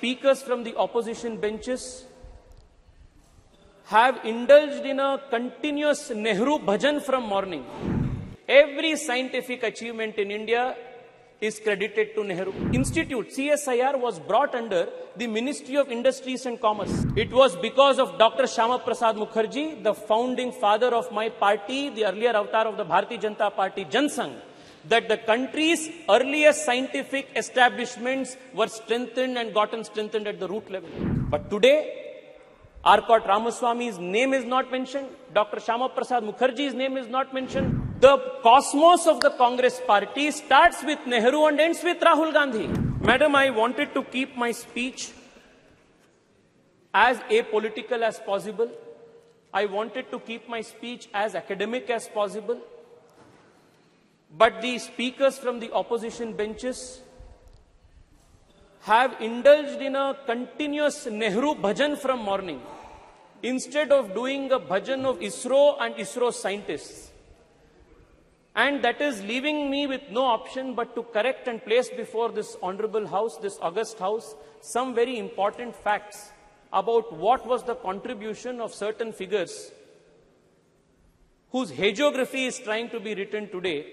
speakers from the opposition benches have indulged in a continuous Nehru Bhajan from morning. Every scientific achievement in India is credited to Nehru. Institute, CSIR, was brought under the Ministry of Industries and Commerce. It was because of Dr. Syama Mookerjee, the founding father of my party, the earlier avatar of the Bharatiya Janata Party, Sangh, that the country's earliest scientific establishments were strengthened and gotten strengthened at the root level. But today, Arcot Ramaswamy's name is not mentioned. Dr. Syama Mookerjee's name is not mentioned. The cosmos of the Congress party starts with Nehru and ends with Rahul Gandhi. Madam, I wanted to keep my speech as apolitical as possible. I wanted to keep my speech as academic as possible. But the speakers from the opposition benches have indulged in a continuous Nehru Bhajan from morning, instead of doing a bhajan of ISRO and ISRO scientists. And that is leaving me with no option but to correct and place before this honorable house, this august house, some very important facts about what was the contribution of certain figures whose hagiography is trying to be written today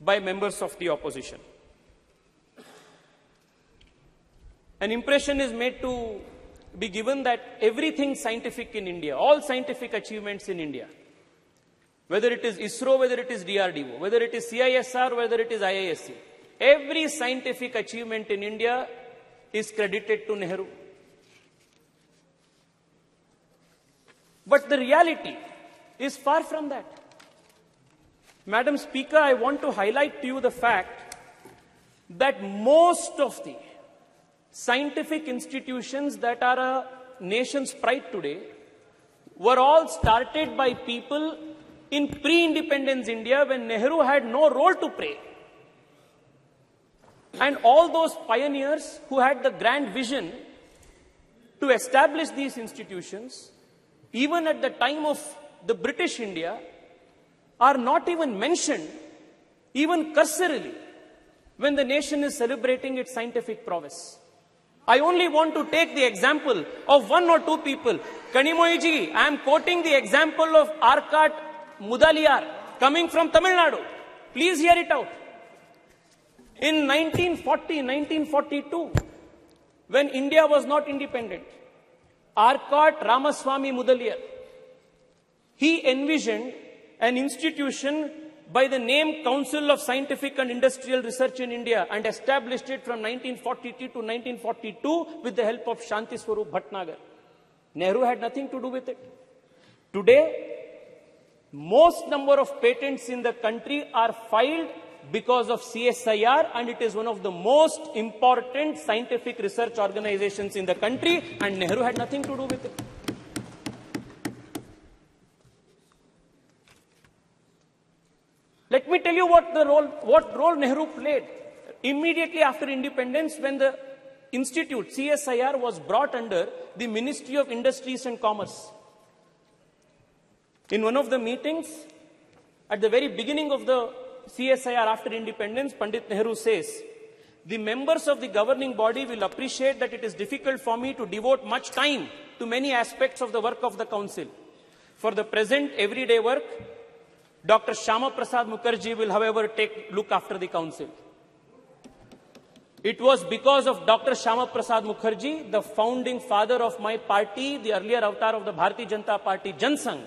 by members of the opposition. An impression is made to be given that everything scientific in India, all scientific achievements in India, whether it is ISRO, whether it is DRDO, whether it is CISR, whether it is IISc, every scientific achievement in India is credited to Nehru. But the reality is far from that. Madam Speaker, I want to highlight to you the fact that most of the scientific institutions that are a nation's pride today were all started by people in pre-independence India when Nehru had no role to play. And all those pioneers who had the grand vision to establish these institutions, even at the time of the British India, are not even mentioned, even cursorily, when the nation is celebrating its scientific prowess. I only want to take the example of one or two people. Kanimoyiji, I am quoting the example of Arcot Mudaliar, coming from Tamil Nadu. Please hear it out. In 1940, 1942, when India was not independent, Arcot Ramaswamy Mudaliar, he envisioned an institution by the name Council of Scientific and Industrial Research in India and established it from 1943 to 1942 with the help of Shanti Swarup Bhatnagar. Nehru had nothing to do with it. Today, most number of patents in the country are filed because of CSIR, and it is one of the most important scientific research organizations in the country, and Nehru had nothing to do with it. Let me tell you what role Nehru played immediately after independence when the institute, CSIR, was brought under the Ministry of Industries and Commerce. In one of the meetings, at the very beginning of the CSIR after independence, Pandit Nehru says, the members of the governing body will appreciate that it is difficult for me to devote much time to many aspects of the work of the council. For the present everyday work, Dr. Syama Mookerjee will, however, look after the council. It was because of Dr. Syama Mookerjee, the founding father of my party, the earlier avatar of the Bharatiya Janata Party, Sangh,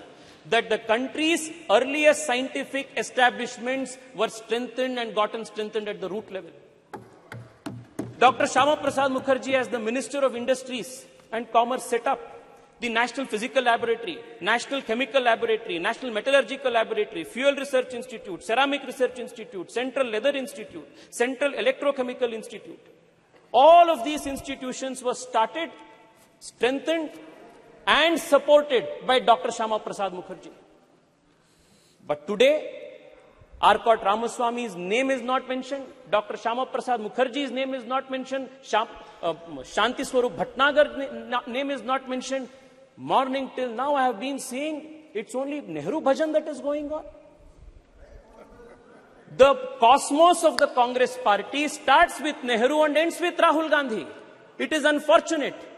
that the country's earliest scientific establishments were strengthened and gotten strengthened at the root level. Dr. Syama Mookerjee, as the Minister of Industries and Commerce, set up the National Physical Laboratory, National Chemical Laboratory, National Metallurgical Laboratory, Fuel Research Institute, Ceramic Research Institute, Central Leather Institute, Central Electrochemical Institute. All of these institutions were started, strengthened, and supported by Dr. Syama Mookerjee. But today, Arcot Ramaswamy's name is not mentioned, Dr. Syama Mookerjee's name is not mentioned, Shanti Swarup Bhatnagar's name is not mentioned. Morning till now I have been seeing it's only Nehru Bhajan that is going on. The cosmos of the Congress party starts with Nehru and ends with Rahul Gandhi. It is unfortunate